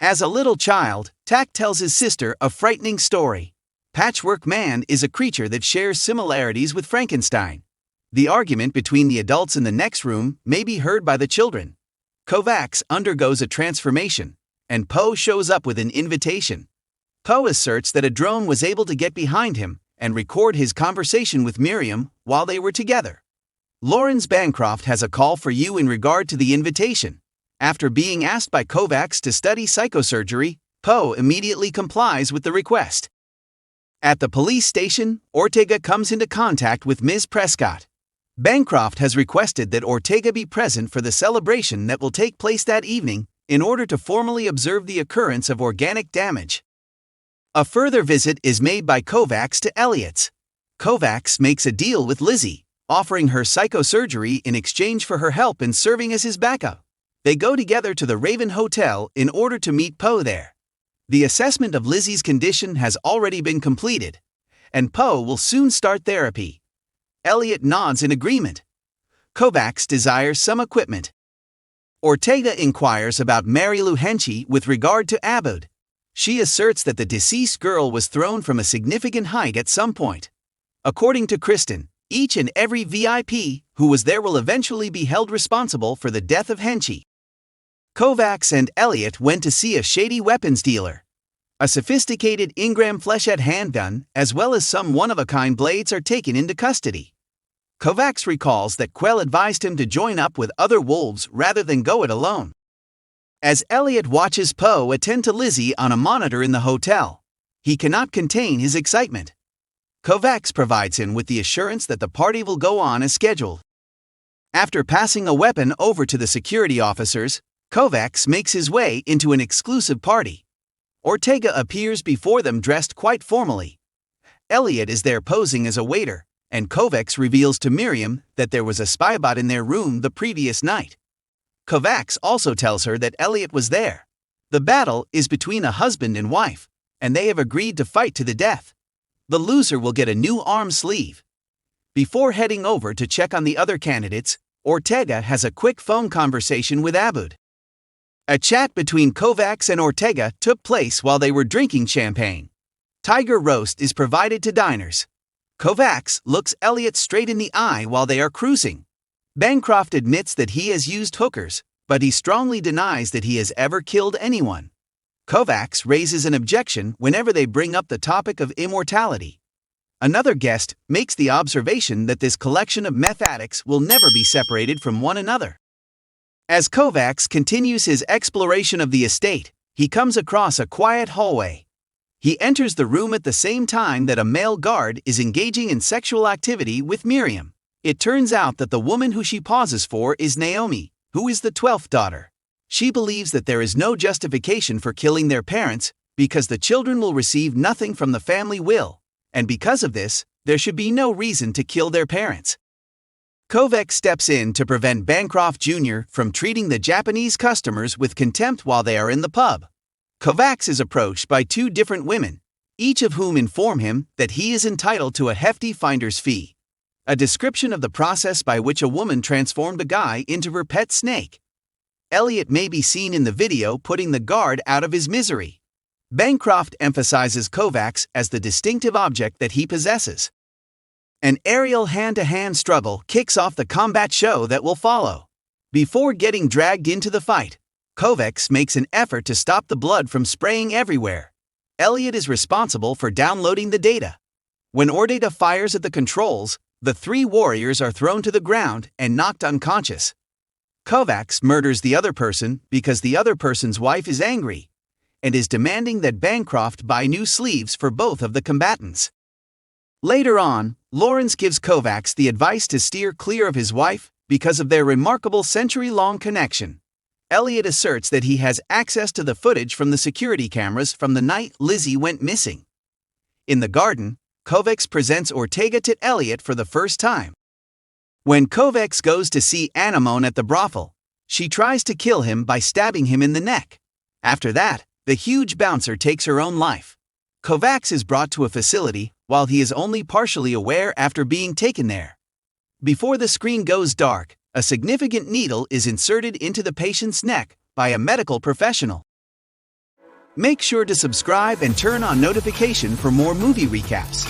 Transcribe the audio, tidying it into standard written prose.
As a little child, Tak tells his sister a frightening story. Patchwork Man is a creature that shares similarities with Frankenstein. The argument between the adults in the next room may be heard by the children. Kovacs undergoes a transformation, and Poe shows up with an invitation. Poe asserts that a drone was able to get behind him and record his conversation with Miriam while they were together. Laurens Bancroft has a call for you in regard to the invitation. After being asked by Kovacs to study psychosurgery, Poe immediately complies with the request. At the police station, Ortega comes into contact with Ms. Prescott. Bancroft has requested that Ortega be present for the celebration that will take place that evening in order to formally observe the occurrence of organic damage. A further visit is made by Kovacs to Elliot's. Kovacs makes a deal with Lizzie, offering her psychosurgery in exchange for her help in serving as his backup. They go together to the Raven Hotel in order to meet Poe there. The assessment of Lizzie's condition has already been completed, and Poe will soon start therapy. Elliot nods in agreement. Kovacs desires some equipment. Ortega inquires about Mary Lou Henchy with regard to Abud. She asserts that the deceased girl was thrown from a significant height at some point. According to Kristin, each and every VIP who was there will eventually be held responsible for the death of Henchy. Kovacs and Elliot went to see a shady weapons dealer. A sophisticated Ingram flechette handgun as well as some one-of-a-kind blades are taken into custody. Kovacs recalls that Quell advised him to join up with other wolves rather than go it alone. As Elliot watches Poe attend to Lizzie on a monitor in the hotel, he cannot contain his excitement. Kovacs provides him with the assurance that the party will go on as scheduled. After passing a weapon over to the security officers, Kovacs makes his way into an exclusive party. Ortega appears before them dressed quite formally. Elliot is there posing as a waiter, and Kovacs reveals to Miriam that there was a spybot in their room the previous night. Kovacs also tells her that Elliot was there. The battle is between a husband and wife, and they have agreed to fight to the death. The loser will get a new arm sleeve. Before heading over to check on the other candidates, Ortega has a quick phone conversation with Abud. A chat between Kovacs and Ortega took place while they were drinking champagne. Tiger roast is provided to diners. Kovacs looks Elliot straight in the eye while they are cruising. Bancroft admits that he has used hookers, but he strongly denies that he has ever killed anyone. Kovacs raises an objection whenever they bring up the topic of immortality. Another guest makes the observation that this collection of meth addicts will never be separated from one another. As Kovacs continues his exploration of the estate, he comes across a quiet hallway. He enters the room at the same time that a male guard is engaging in sexual activity with Miriam. It turns out that the woman who she pauses for is Naomi, who is the 12th daughter. She believes that there is no justification for killing their parents because the children will receive nothing from the family will, and because of this, there should be no reason to kill their parents. Kovacs steps in to prevent Bancroft Jr. from treating the Japanese customers with contempt while they are in the pub. Kovacs is approached by two different women, each of whom inform him that he is entitled to a hefty finder's fee. A description of the process by which a woman transformed a guy into her pet snake. Elliot may be seen in the video putting the guard out of his misery. Bancroft emphasizes Kovacs as the distinctive object that he possesses. An aerial hand-to-hand struggle kicks off the combat show that will follow. Before getting dragged into the fight, Kovacs makes an effort to stop the blood from spraying everywhere. Elliot is responsible for downloading the data. When Ortega fires at the controls, the three warriors are thrown to the ground and knocked unconscious. Kovacs murders the other person because the other person's wife is angry and is demanding that Bancroft buy new sleeves for both of the combatants. Later on, Laurens gives Kovacs the advice to steer clear of his wife because of their remarkable century-long connection. Elliot asserts that he has access to the footage from the security cameras from the night Lizzie went missing. In the garden, Kovacs presents Ortega to Elliot for the first time. When Kovacs goes to see Anemone at the brothel, she tries to kill him by stabbing him in the neck. After that, the huge bouncer takes her own life. Kovacs is brought to a facility while he is only partially aware after being taken there. Before the screen goes dark, a significant needle is inserted into the patient's neck by a medical professional. Make sure to subscribe and turn on notification for more movie recaps.